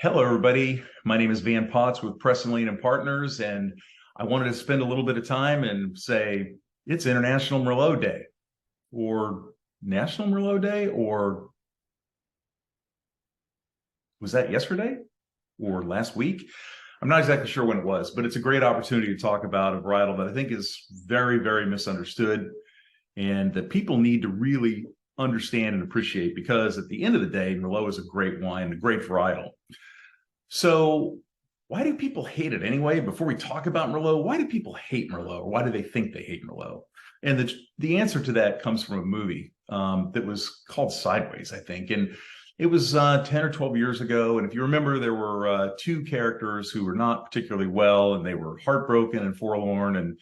Hello, everybody. My name is Van Potts with Preston Lane and Partners, and I wanted to spend a little bit of time and say it's International Merlot Day, or National Merlot Day, or was that yesterday or last week? I'm not exactly sure when it was, but it's a great opportunity to talk about a varietal that I think is very, very misunderstood and that people need to really understand and appreciate, because at the end of the day, Merlot is a great wine, a great varietal. So why do people hate it anyway? Before we talk about Merlot, why do people hate Merlot? Or why do they think they hate Merlot? And the answer to that comes from a movie that was called Sideways, I think. And it was 10 or 12 years ago. And if you remember, there were two characters who were not particularly well, and they were heartbroken and forlorn and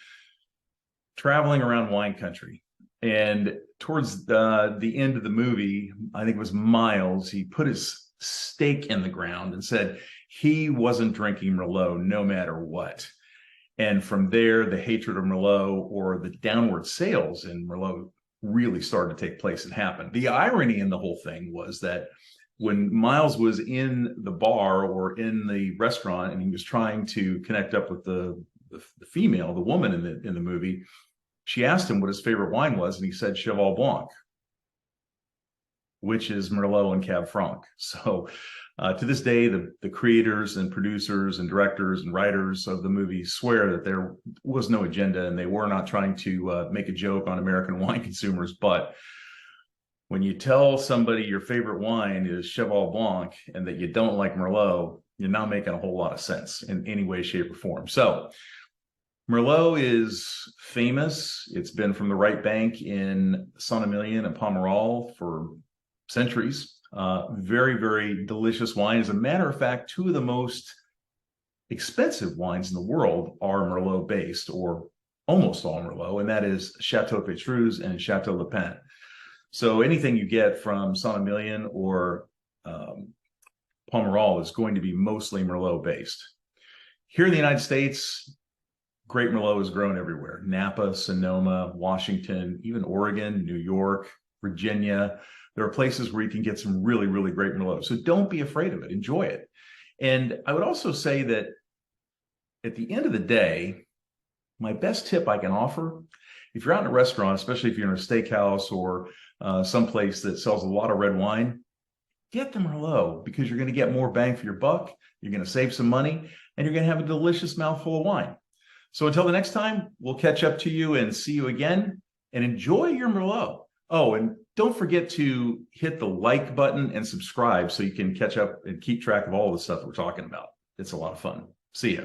traveling around wine country. And towards the end of the movie, I think it was Miles, he put his stake in the ground and said he wasn't drinking Merlot no matter what. And from there, the hatred of Merlot, or the downward sales in Merlot, really started to take place and happen. The irony in the whole thing was that when Miles was in the bar or in the restaurant and he was trying to connect up with the female, the woman in the movie, she asked him what his favorite wine was, and he said Cheval Blanc, which is Merlot and Cab Franc. So to this day, the creators and producers and directors and writers of the movie swear that there was no agenda and they were not trying to make a joke on American wine consumers. But when you tell somebody your favorite wine is Cheval Blanc and that you don't like Merlot, you're not making a whole lot of sense in any way, shape, or form. So Merlot is famous. It's been from the right bank in Saint-Emilion and Pomerol for centuries. Very, very delicious wine. As a matter of fact, two of the most expensive wines in the world are Merlot based, or almost all Merlot, and that is Chateau Petrus and Chateau Le Pen. So anything you get from Saint-Emilion or Pomerol is going to be mostly Merlot based. Here in the United States, great Merlot is grown everywhere. Napa, Sonoma, Washington, even Oregon, New York, Virginia. There are places where you can get some really, really great Merlot. So don't be afraid of it. Enjoy it. And I would also say that at the end of the day, my best tip I can offer, if you're out in a restaurant, especially if you're in a steakhouse or someplace that sells a lot of red wine, get the Merlot, because you're going to get more bang for your buck. You're going to save some money, and you're going to have a delicious mouthful of wine. So until the next time, we'll catch up to you and see you again, and enjoy your Merlot. Oh, and don't forget to hit the like button and subscribe so you can catch up and keep track of all the stuff we're talking about. It's a lot of fun. See ya.